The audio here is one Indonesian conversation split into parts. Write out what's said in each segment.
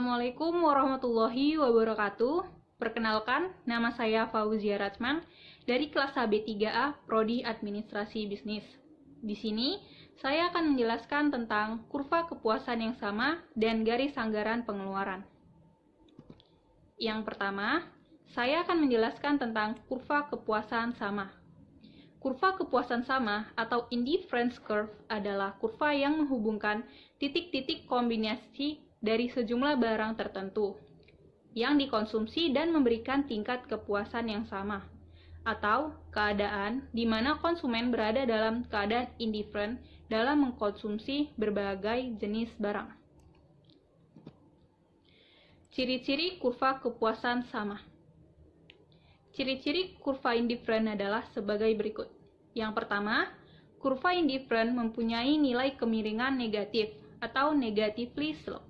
Assalamualaikum warahmatullahi wabarakatuh. Perkenalkan, nama saya Fauzia Rachman dari kelas HB3A Prodi Administrasi Bisnis. Di sini, saya akan menjelaskan tentang kurva kepuasan yang sama dan garis anggaran pengeluaran. Yang pertama, saya akan menjelaskan tentang kurva kepuasan sama. Kurva kepuasan sama atau indifference curve adalah kurva yang menghubungkan titik-titik kombinasi dari sejumlah barang tertentu yang dikonsumsi dan memberikan tingkat kepuasan yang sama, atau keadaan di mana konsumen berada dalam keadaan indifferent dalam mengkonsumsi berbagai jenis barang. Ciri-ciri kurva kepuasan sama. Ciri-ciri kurva indifferent adalah sebagai berikut. Yang pertama, kurva indifferent mempunyai nilai kemiringan negatif atau negatively slope,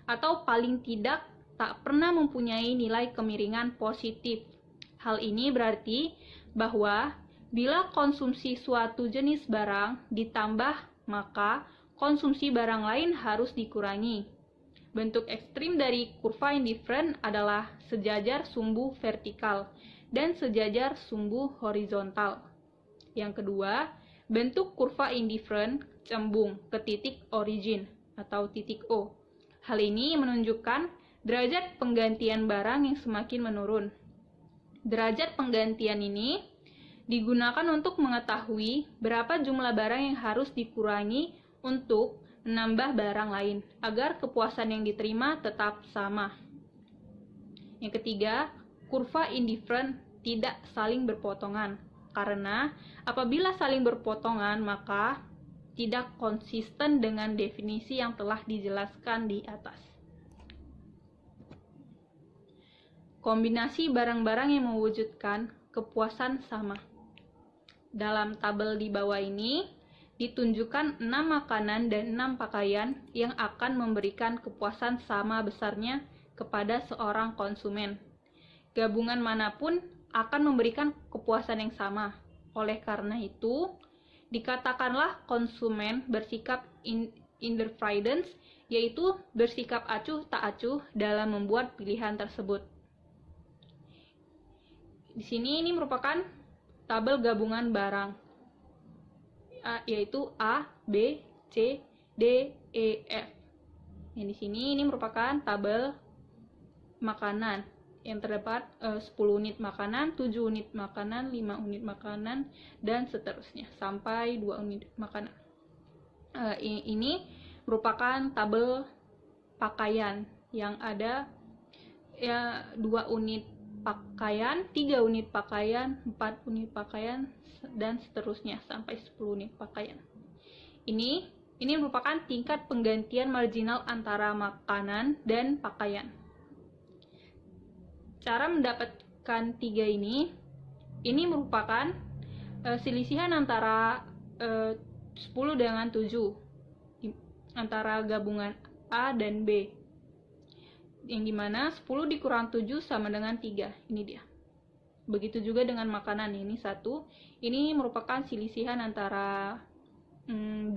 atau paling tidak tak pernah mempunyai nilai kemiringan positif. Hal ini berarti bahwa bila konsumsi suatu jenis barang ditambah, maka konsumsi barang lain harus dikurangi. Bentuk ekstrim dari kurva indifferent adalah sejajar sumbu vertikal dan sejajar sumbu horizontal. Yang kedua, bentuk kurva indifferent cembung ke titik origin atau titik O. Hal ini menunjukkan derajat penggantian barang yang semakin menurun. Derajat penggantian ini digunakan untuk mengetahui berapa jumlah barang yang harus dikurangi untuk menambah barang lain, agar kepuasan yang diterima tetap sama. Yang ketiga, kurva indifferent tidak saling berpotongan, karena apabila saling berpotongan maka tidak konsisten dengan definisi yang telah dijelaskan di atas. Kombinasi barang-barang yang mewujudkan kepuasan sama. Dalam tabel di bawah ini ditunjukkan 6 makanan dan 6 pakaian yang akan memberikan kepuasan sama besarnya kepada seorang konsumen. Gabungan manapun akan memberikan kepuasan yang sama. Oleh karena itu, dikatakanlah konsumen bersikap indifference, yaitu bersikap acuh tak acuh dalam membuat pilihan tersebut. Di sini ini merupakan tabel gabungan barang, yaitu A, B, C, D, E, F. Yang di sini ini merupakan tabel makanan yang terdapat 10 unit makanan, 7 unit makanan, 5 unit makanan, dan seterusnya sampai 2 unit makanan. Ini merupakan tabel pakaian yang ada 2 unit pakaian, 3 unit pakaian, 4 unit pakaian, dan seterusnya sampai 10 unit pakaian. Ini merupakan tingkat penggantian marginal antara makanan dan pakaian. Cara mendapatkan 3 ini merupakan selisihan antara 10 dengan 7 antara gabungan A dan B, yang dimana 10 dikurang 7 sama dengan 3. Ini dia. Begitu juga dengan makanan, ini 1. Ini merupakan selisihan antara 2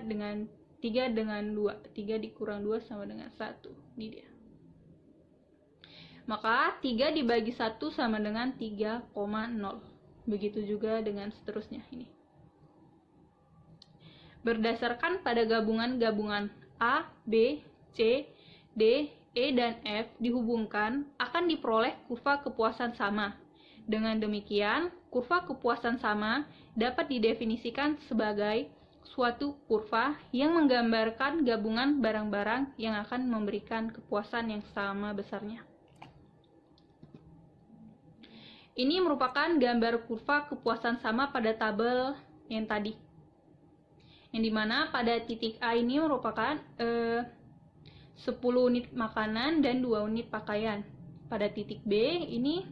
dengan 3 dengan 2. 3 dikurang 2 sama dengan 1. Ini dia. Maka 3 dibagi 1 sama dengan 3,0. Begitu juga dengan seterusnya ini. Berdasarkan pada gabungan-gabungan A, B, C, D, E, dan F dihubungkan akan diperoleh kurva kepuasan sama. Dengan demikian, kurva kepuasan sama dapat didefinisikan sebagai suatu kurva yang menggambarkan gabungan barang-barang yang akan memberikan kepuasan yang sama besarnya. Ini merupakan gambar kurva kepuasan sama pada tabel yang tadi, yang dimana pada titik A ini merupakan 10 unit makanan dan 2 unit pakaian. Pada titik B ini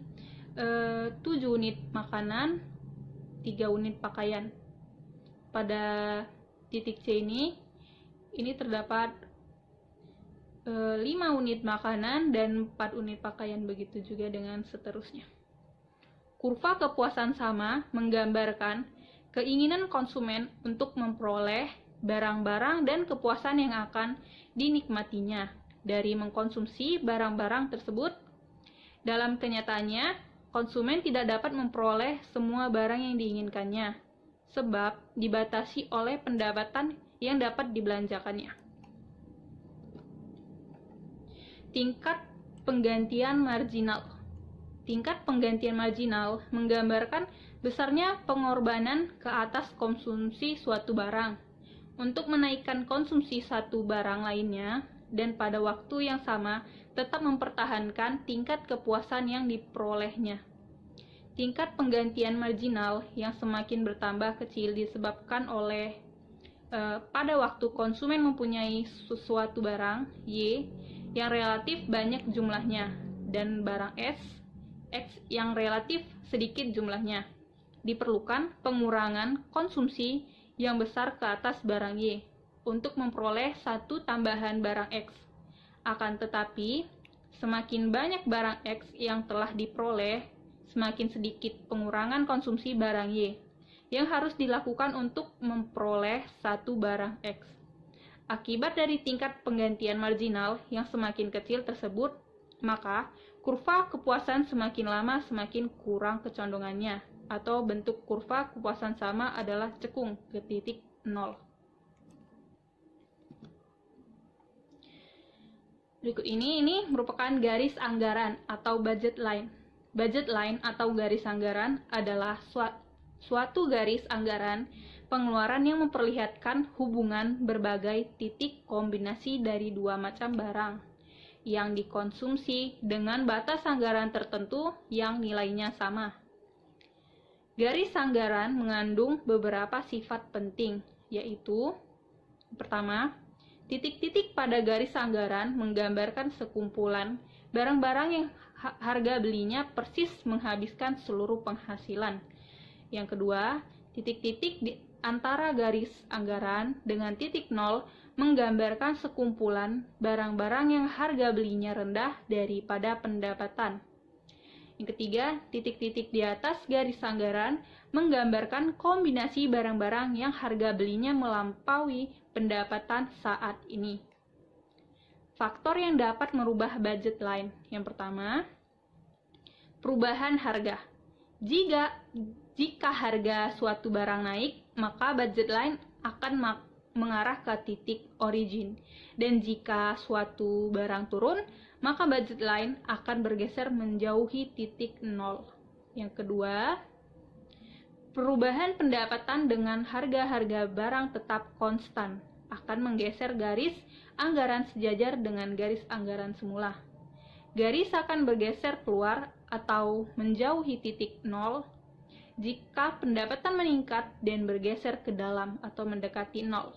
7 unit makanan, 3 unit pakaian. Pada titik C ini terdapat 5 unit makanan dan 4 unit pakaian, begitu juga dengan seterusnya. Kurva kepuasan sama menggambarkan keinginan konsumen untuk memperoleh barang-barang dan kepuasan yang akan dinikmatinya dari mengkonsumsi barang-barang tersebut. Dalam kenyataannya, konsumen tidak dapat memperoleh semua barang yang diinginkannya, sebab dibatasi oleh pendapatan yang dapat dibelanjakannya. Tingkat penggantian marginal. Tingkat penggantian marginal menggambarkan besarnya pengorbanan ke atas konsumsi suatu barang untuk menaikkan konsumsi satu barang lainnya dan pada waktu yang sama tetap mempertahankan tingkat kepuasan yang diperolehnya. Tingkat penggantian marginal yang semakin bertambah kecil disebabkan oleh pada waktu konsumen mempunyai sesuatu barang Y yang relatif banyak jumlahnya dan barang X yang relatif sedikit jumlahnya. Diperlukan pengurangan konsumsi yang besar ke atas barang Y untuk memperoleh satu tambahan barang X. Akan tetapi, semakin banyak barang X yang telah diperoleh, semakin sedikit pengurangan konsumsi barang Y yang harus dilakukan untuk memperoleh satu barang X. Akibat dari tingkat penggantian marginal yang semakin kecil tersebut, maka kurva kepuasan semakin lama semakin kurang kecondongannya, atau bentuk kurva kepuasan sama adalah cekung ke titik 0. Berikut ini merupakan garis anggaran atau budget line. Budget line atau garis anggaran adalah suatu garis anggaran pengeluaran yang memperlihatkan hubungan berbagai titik kombinasi dari dua macam barang yang dikonsumsi dengan batas anggaran tertentu yang nilainya sama. Garis anggaran mengandung beberapa sifat penting, yaitu: pertama, titik-titik pada garis anggaran menggambarkan sekumpulan barang-barang yang harga belinya persis menghabiskan seluruh penghasilan. Yang kedua, titik-titik di antara garis anggaran dengan titik 0 menggambarkan sekumpulan barang-barang yang harga belinya rendah daripada pendapatan. Yang ketiga, titik-titik di atas garis anggaran menggambarkan kombinasi barang-barang yang harga belinya melampaui pendapatan saat ini. Faktor yang dapat merubah budget line. Yang pertama, perubahan harga. Jika harga suatu barang naik, maka budget line akan mengarah ke titik origin. Dan jika suatu barang turun, maka budget line akan bergeser menjauhi titik 0. Yang kedua, perubahan pendapatan dengan harga-harga barang tetap konstan akan menggeser garis anggaran sejajar dengan garis anggaran semula. Garis akan bergeser keluar atau menjauhi titik 0 jika pendapatan meningkat dan bergeser ke dalam atau mendekati 0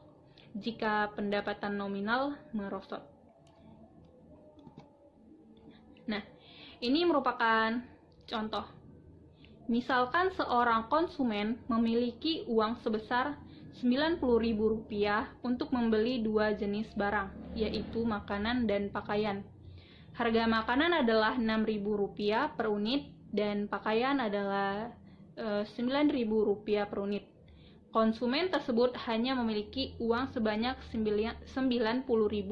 jika pendapatan nominal merosot. Nah, ini merupakan contoh. Misalkan seorang konsumen memiliki uang sebesar Rp90.000 untuk membeli dua jenis barang, yaitu makanan dan pakaian. Harga makanan adalah Rp6.000 per unit dan pakaian adalah Rp9.000 per unit. Konsumen tersebut hanya memiliki uang sebanyak Rp90.000.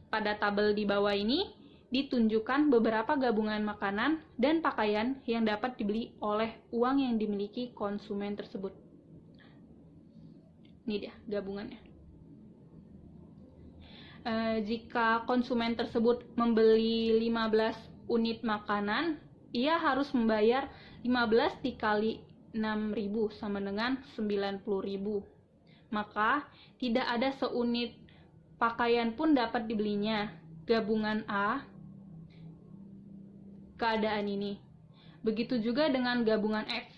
Pada tabel di bawah ini ditunjukkan beberapa gabungan makanan dan pakaian yang dapat dibeli oleh uang yang dimiliki konsumen tersebut. Ini dia gabungannya. Jika konsumen tersebut membeli 15 unit makanan, ia harus membayar 15 dikali 6.000 sama dengan 90.000. Maka tidak ada seunit pakaian pun dapat dibelinya. Gabungan A, keadaan ini. Begitu juga dengan gabungan X.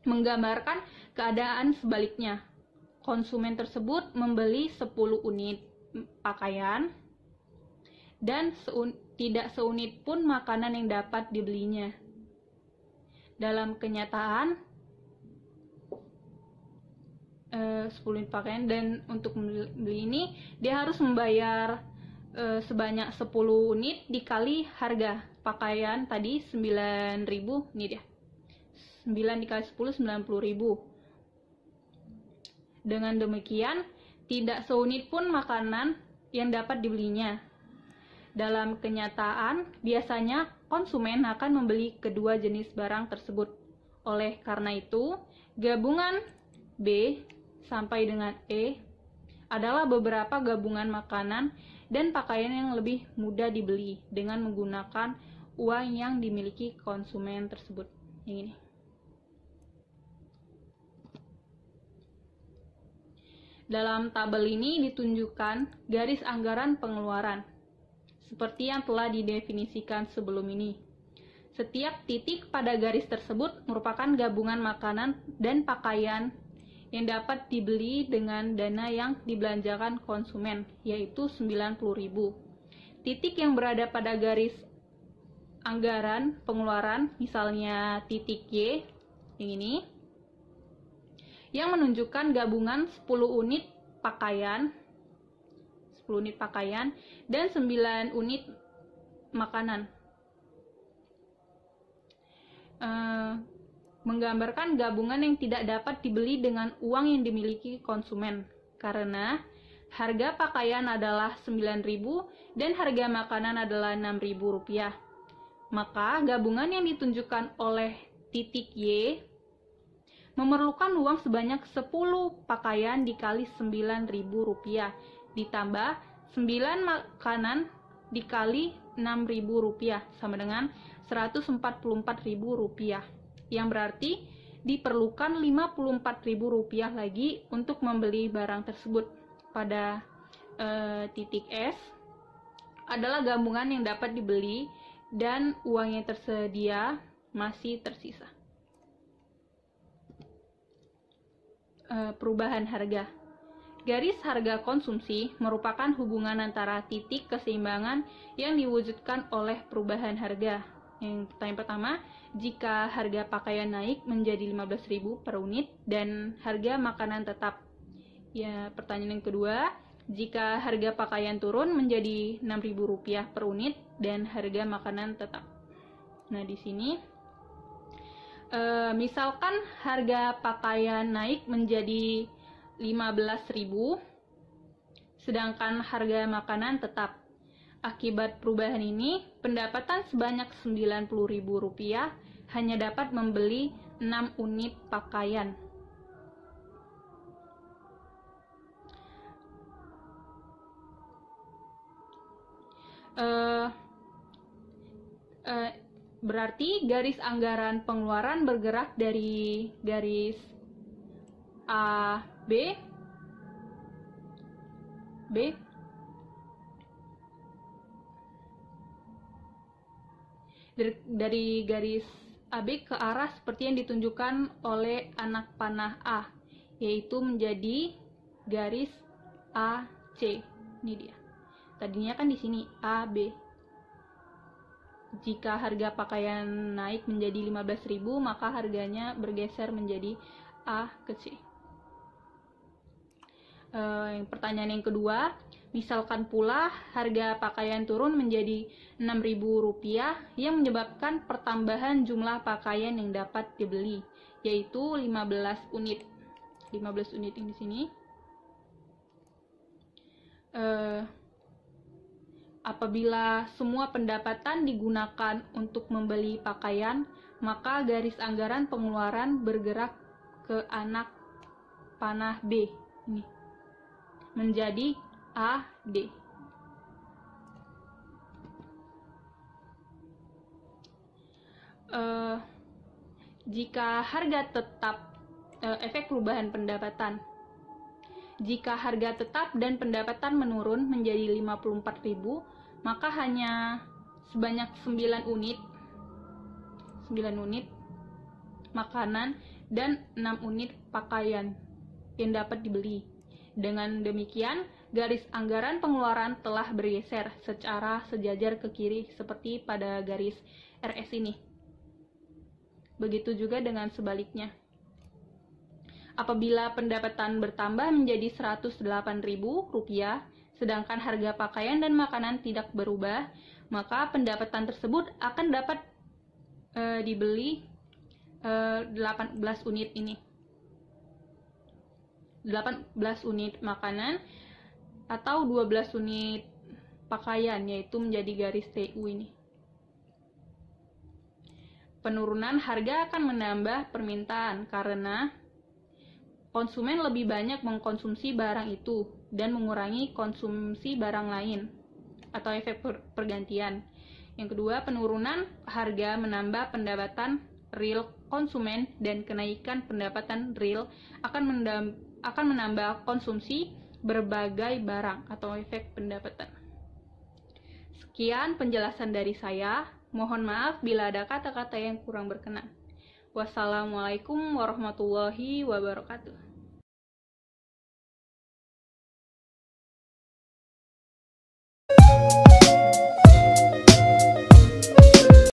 Menggambarkan keadaan sebaliknya. Konsumen tersebut membeli 10 unit pakaian dan tidak seunit pun makanan yang dapat dibelinya. Dalam kenyataan, 10 unit pakaian, dan untuk membeli ini dia harus membayar sebanyak 10 unit dikali harga pakaian tadi 9.000. Ini dia, 9 dikali 10, 90.000. Dengan demikian, tidak seunit pun makanan yang dapat dibelinya. Dalam kenyataan, biasanya konsumen akan membeli kedua jenis barang tersebut. Oleh karena itu, gabungan B sampai dengan E adalah beberapa gabungan makanan dan pakaian yang lebih mudah dibeli dengan menggunakan uang yang dimiliki konsumen tersebut. Yang ini. Dalam tabel ini ditunjukkan garis anggaran pengeluaran, seperti yang telah didefinisikan sebelum ini. Setiap titik pada garis tersebut merupakan gabungan makanan dan pakaian yang dapat dibeli dengan dana yang dibelanjakan konsumen, yaitu 90.000. Titik yang berada pada garis anggaran pengeluaran, misalnya titik Y, yang ini, yang menunjukkan gabungan 10 unit pakaian dan 9 unit makanan. Menggambarkan gabungan yang tidak dapat dibeli dengan uang yang dimiliki konsumen, karena harga pakaian adalah 9.000 dan harga makanan adalah 6.000 rupiah. Maka gabungan yang ditunjukkan oleh titik Y memerlukan uang sebanyak 10 pakaian dikali 9.000 rupiah, ditambah 9 makanan dikali 6.000 rupiah, sama dengan 144.000 rupiah. Yang berarti diperlukan 54.000 rupiah lagi untuk membeli barang tersebut. Pada titik S adalah gabungan yang dapat dibeli dan uang yang tersedia masih tersisa. Perubahan harga. Garis harga konsumsi merupakan hubungan antara titik keseimbangan yang diwujudkan oleh perubahan harga. Yang pertama, jika harga pakaian naik menjadi 15.000 per unit dan harga makanan tetap. Ya, pertanyaan yang kedua, jika harga pakaian turun menjadi 6.000 rupiah per unit dan harga makanan tetap. Nah, di sini misalkan harga pakaian naik menjadi 15.000, sedangkan harga makanan tetap. Akibat perubahan ini, pendapatan sebanyak 90.000 rupiah hanya dapat membeli 6 unit pakaian. Berarti garis anggaran pengeluaran bergerak dari garis A, B, dari garis AB ke arah seperti yang ditunjukkan oleh anak panah A, yaitu menjadi garis AC. Ini dia. Tadinya kan di sini AB. Jika harga pakaian naik menjadi 15.000, maka harganya bergeser menjadi A ke C. Pertanyaan yang kedua, misalkan pula harga pakaian turun menjadi 6.000 rupiah yang menyebabkan pertambahan jumlah pakaian yang dapat dibeli, yaitu 15 unit. 15 unit di sini. Apabila semua pendapatan digunakan untuk membeli pakaian, maka garis anggaran pengeluaran bergerak ke anak panah B ini, menjadi AD. Jika harga tetap, efek perubahan pendapatan. Jika harga tetap dan pendapatan menurun menjadi 54.000, maka hanya sebanyak 9 unit makanan dan 6 unit pakaian yang dapat dibeli. Dengan demikian, garis anggaran pengeluaran telah bergeser secara sejajar ke kiri seperti pada garis RS ini. Begitu juga dengan sebaliknya. Apabila pendapatan bertambah menjadi 108.000 rupiah, sedangkan harga pakaian dan makanan tidak berubah, maka pendapatan tersebut akan dapat dibeli 18 unit ini. 18 unit makanan atau 12 unit pakaian, yaitu menjadi garis TU ini. Penurunan harga akan menambah permintaan karena konsumen lebih banyak mengkonsumsi barang itu dan mengurangi konsumsi barang lain atau efek pergantian. Yang kedua, penurunan harga menambah pendapatan real konsumen dan kenaikan pendapatan real akan menambah konsumsi berbagai barang atau efek pendapatan. Sekian penjelasan dari saya. Mohon maaf bila ada kata-kata yang kurang berkenan. Wassalamualaikum warahmatullahi wabarakatuh.